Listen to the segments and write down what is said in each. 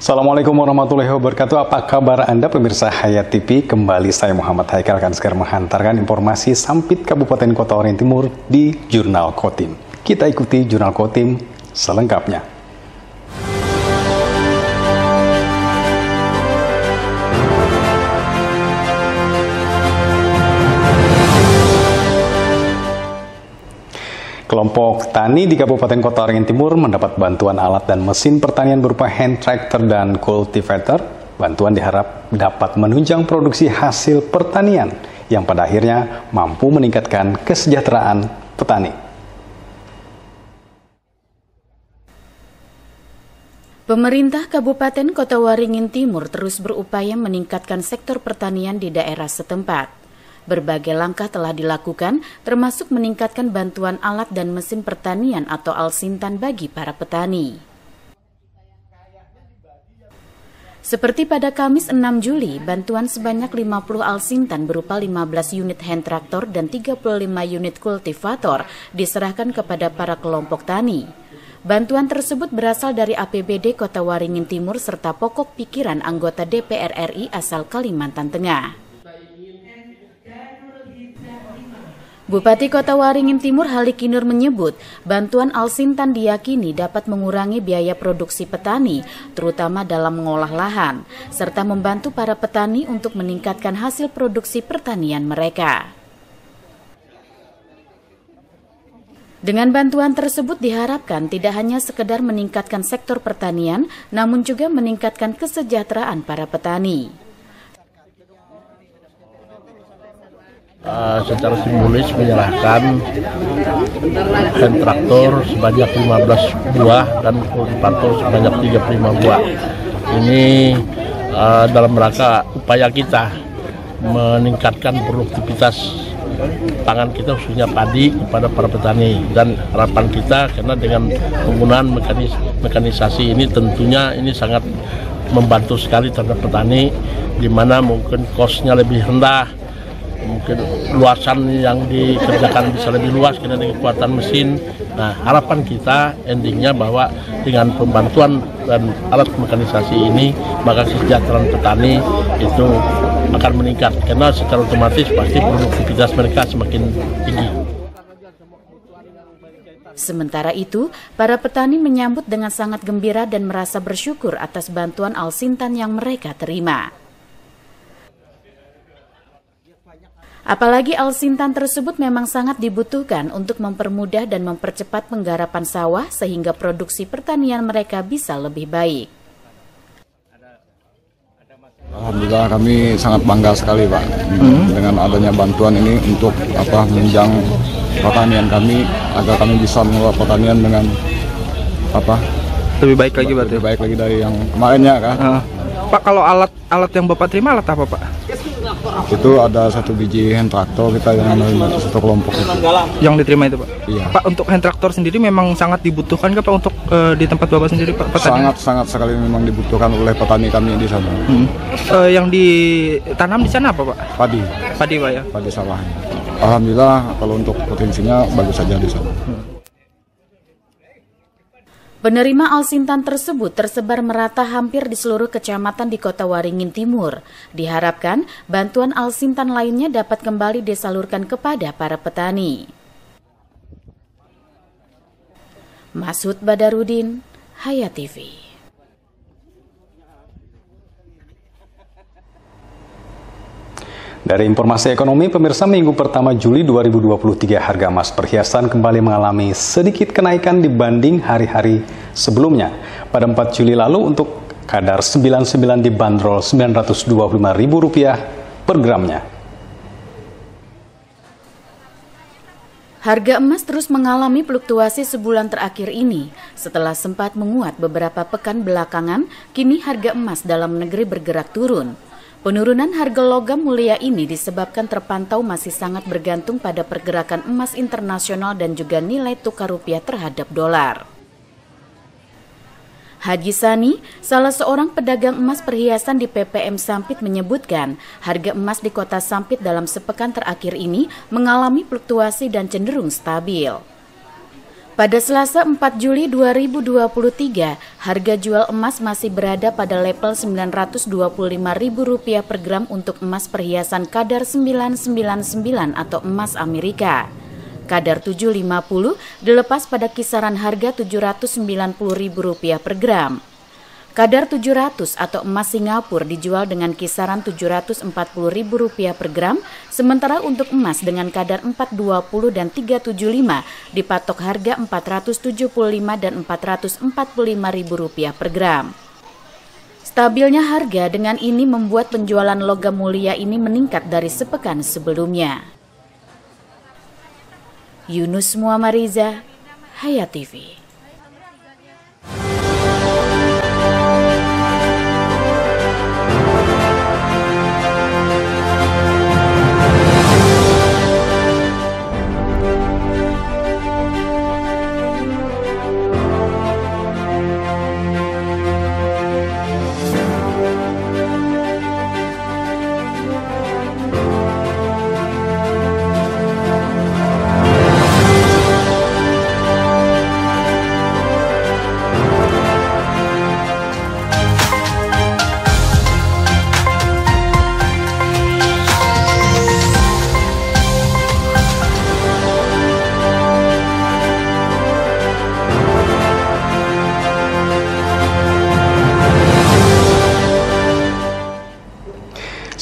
Assalamualaikum warahmatullahi wabarakatuh. Apa kabar Anda pemirsa Hayat TV? Kembali saya Muhammad Haikal akan segera menghantarkan informasi Sampit Kabupaten Kota Waringin Timur di Jurnal Kotim. Kita ikuti Jurnal Kotim selengkapnya. Kelompok tani di Kabupaten Kota Waringin Timur mendapat bantuan alat dan mesin pertanian berupa hand tractor dan cultivator. Bantuan diharap dapat menunjang produksi hasil pertanian yang pada akhirnya mampu meningkatkan kesejahteraan petani. Pemerintah Kabupaten Kota Waringin Timur terus berupaya meningkatkan sektor pertanian di daerah setempat. Berbagai langkah telah dilakukan, termasuk meningkatkan bantuan alat dan mesin pertanian atau alsintan bagi para petani. Seperti pada Kamis 6 Juli, bantuan sebanyak 50 alsintan berupa 15 unit hand traktor dan 35 unit kultivator diserahkan kepada para kelompok tani. Bantuan tersebut berasal dari APBD Kota Waringin Timur serta pokok pikiran anggota DPR RI asal Kalimantan Tengah. Bupati Kota Waringin Timur Haliki Nur menyebut, bantuan alsintan diyakini dapat mengurangi biaya produksi petani, terutama dalam mengolah lahan, serta membantu para petani untuk meningkatkan hasil produksi pertanian mereka. Dengan bantuan tersebut diharapkan tidak hanya sekedar meningkatkan sektor pertanian, namun juga meningkatkan kesejahteraan para petani. Secara simbolis menyerahkan hand traktor sebanyak 15 buah dan kultivator sebanyak 35 buah. Ini dalam rangka upaya kita meningkatkan produktivitas pangan kita khususnya padi kepada para petani, dan harapan kita karena dengan penggunaan mekanisasi ini tentunya ini sangat membantu sekali terhadap petani, di mana mungkin cost-nya lebih rendah, mungkin luasan yang dikerjakan bisa lebih luas karena dengan kekuatan mesin. Nah, harapan kita endingnya bahwa dengan pembantuan dan alat mekanisasi ini maka kesejahteraan petani itu akan meningkat karena secara otomatis pasti produktivitas mereka semakin tinggi. Sementara itu, para petani menyambut dengan sangat gembira dan merasa bersyukur atas bantuan alsintan yang mereka terima. Apalagi alsintan tersebut memang sangat dibutuhkan untuk mempermudah dan mempercepat penggarapan sawah sehingga produksi pertanian mereka bisa lebih baik. Alhamdulillah kami sangat bangga sekali Pak dengan adanya bantuan ini untuk menunjang pertanian kami agar kami bisa mengelola pertanian dengan lebih baik lagi berarti. Lebih baik lagi dari yang kemarinnya kan. Pak, kalau alat yang Bapak terima alat apa Pak? Itu ada 1 biji hand traktor kita dengan satu kelompok itu. Yang diterima itu Pak? Iya. Pak, untuk hand traktor sendiri memang sangat dibutuhkan Pak untuk di tempat Bapak sendiri Pak? Sangat sekali memang dibutuhkan oleh petani kami di sana. Yang ditanam di sana apa Pak? Padi. Padi Pak ya? Padi sawahnya. Alhamdulillah kalau untuk potensinya bagus saja di sana. Penerima alsintan tersebut tersebar merata hampir di seluruh kecamatan di Kota Waringin Timur. Diharapkan bantuan alsintan lainnya dapat kembali disalurkan kepada para petani. Masud Badarudin, Hayat TV. Dari informasi ekonomi, pemirsa, minggu pertama Juli 2023 harga emas perhiasan kembali mengalami sedikit kenaikan dibanding hari-hari sebelumnya. Pada 4 Juli lalu untuk kadar 99 dibanderol Rp925.000 per gramnya. Harga emas terus mengalami fluktuasi sebulan terakhir ini. Setelah sempat menguat beberapa pekan belakangan, kini harga emas dalam negeri bergerak turun. Penurunan harga logam mulia ini disebabkan terpantau masih sangat bergantung pada pergerakan emas internasional dan juga nilai tukar rupiah terhadap dolar. Haji Sani, salah seorang pedagang emas perhiasan di PPM Sampit menyebutkan, harga emas di kota Sampit dalam sepekan terakhir ini mengalami fluktuasi dan cenderung stabil. Pada Selasa 4 Juli 2023, harga jual emas masih berada pada level Rp925.000 per gram untuk emas perhiasan kadar 999 atau emas Amerika. Kadar 750 dilepas pada kisaran harga Rp790.000 per gram. Kadar 700 atau emas Singapura dijual dengan kisaran Rp740.000 per gram, sementara untuk emas dengan kadar 420 dan 375 dipatok harga Rp475 dan Rp445.000 per gram. Stabilnya harga dengan ini membuat penjualan logam mulia ini meningkat dari sepekan sebelumnya. Yunus Muamariza, Hayat TV.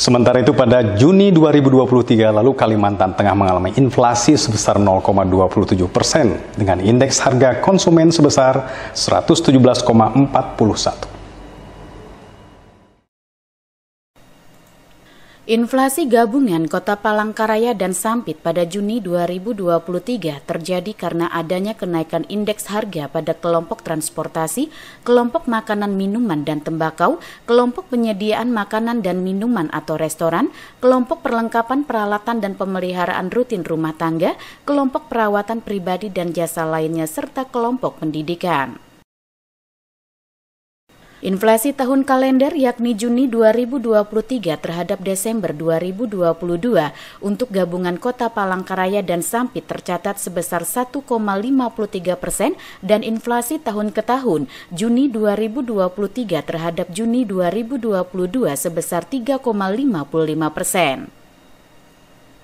Sementara itu pada Juni 2023 lalu Kalimantan Tengah mengalami inflasi sebesar 0,27% dengan indeks harga konsumen sebesar 117,41. Inflasi gabungan Kota Palangkaraya dan Sampit pada Juni 2023 terjadi karena adanya kenaikan indeks harga pada kelompok transportasi, kelompok makanan minuman dan tembakau, kelompok penyediaan makanan dan minuman atau restoran, kelompok perlengkapan peralatan dan pemeliharaan rutin rumah tangga, kelompok perawatan pribadi dan jasa lainnya, serta kelompok pendidikan. Inflasi tahun kalender yakni Juni 2023 terhadap Desember 2022 untuk gabungan Kota Palangkaraya dan Sampit tercatat sebesar 1,53% dan inflasi tahun ke tahun Juni 2023 terhadap Juni 2022 sebesar 3,55%.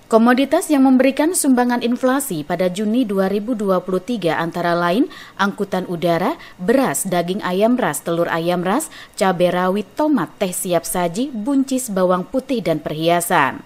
Komoditas yang memberikan sumbangan inflasi pada Juni 2023 antara lain angkutan udara, beras, daging ayam ras, telur ayam ras, cabai rawit, tomat, teh siap saji, buncis, bawang putih, dan perhiasan.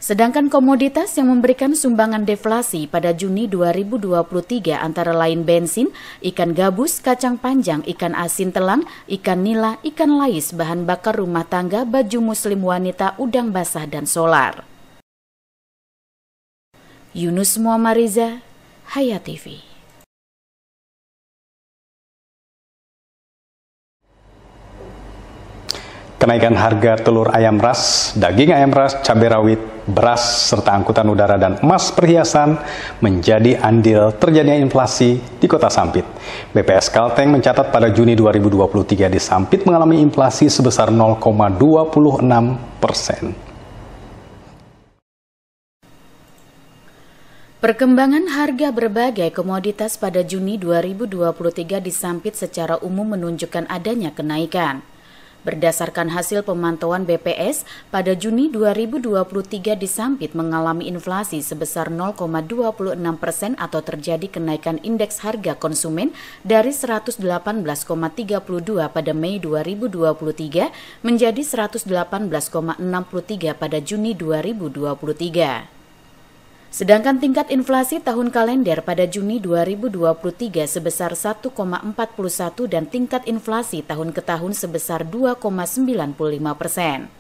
Sedangkan komoditas yang memberikan sumbangan deflasi pada Juni 2023 antara lain bensin, ikan gabus, kacang panjang, ikan asin telang, ikan nila, ikan lais, bahan bakar rumah tangga, baju muslim wanita, udang basah, dan solar. Yunus Muamariza, Hayat TV. Kenaikan harga telur ayam ras, daging ayam ras, cabai rawit, beras, serta angkutan udara dan emas perhiasan menjadi andil terjadinya inflasi di Kota Sampit. BPS Kalteng mencatat pada Juni 2023 di Sampit mengalami inflasi sebesar 0,26%. Perkembangan harga berbagai komoditas pada Juni 2023 di Sampit secara umum menunjukkan adanya kenaikan. Berdasarkan hasil pemantauan BPS, pada Juni 2023 di Sampit mengalami inflasi sebesar 0,26% atau terjadi kenaikan indeks harga konsumen dari 118,32 pada Mei 2023 menjadi 118,63 pada Juni 2023. Sedangkan tingkat inflasi tahun kalender pada Juni 2023 sebesar 1,41 dan tingkat inflasi tahun ke tahun sebesar 2,95%.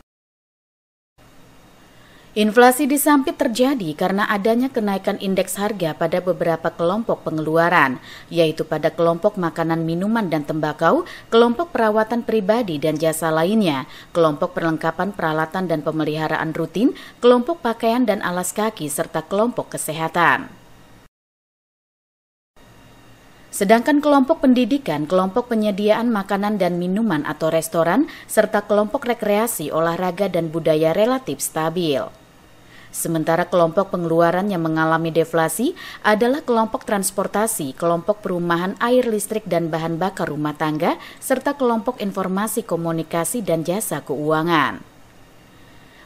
Inflasi di Sampit terjadi karena adanya kenaikan indeks harga pada beberapa kelompok pengeluaran, yaitu pada kelompok makanan, minuman, dan tembakau, kelompok perawatan pribadi dan jasa lainnya, kelompok perlengkapan peralatan dan pemeliharaan rutin, kelompok pakaian dan alas kaki, serta kelompok kesehatan. Sedangkan kelompok pendidikan, kelompok penyediaan makanan dan minuman atau restoran, serta kelompok rekreasi, olahraga, dan budaya relatif stabil. Sementara kelompok pengeluaran yang mengalami deflasi adalah kelompok transportasi, kelompok perumahan, air, listrik, dan bahan bakar rumah tangga, serta kelompok informasi komunikasi dan jasa keuangan.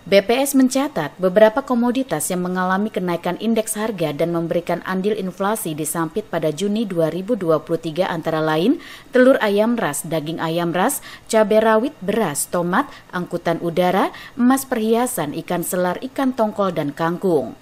BPS mencatat beberapa komoditas yang mengalami kenaikan indeks harga dan memberikan andil inflasi disampit pada Juni 2023 antara lain telur ayam ras, daging ayam ras, cabai rawit, beras, tomat, angkutan udara, emas perhiasan, ikan selar, ikan tongkol, dan kangkung.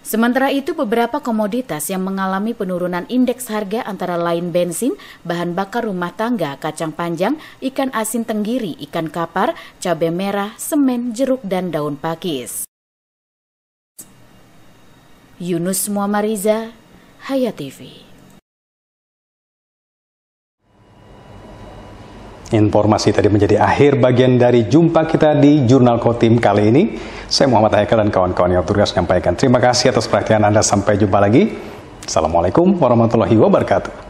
Sementara itu beberapa komoditas yang mengalami penurunan indeks harga antara lain bensin, bahan bakar rumah tangga, kacang panjang, ikan asin tenggiri, ikan kapar, cabai merah, semen, jeruk, dan daun pakis. Yunus Muammariza, Hayat TV. Informasi tadi menjadi akhir bagian dari jumpa kita di Jurnal Kotim kali ini. Saya Muhammad Haikal dan kawan-kawan yang bertugas menyampaikan terima kasih atas perhatian Anda. Sampai jumpa lagi. Assalamualaikum warahmatullahi wabarakatuh.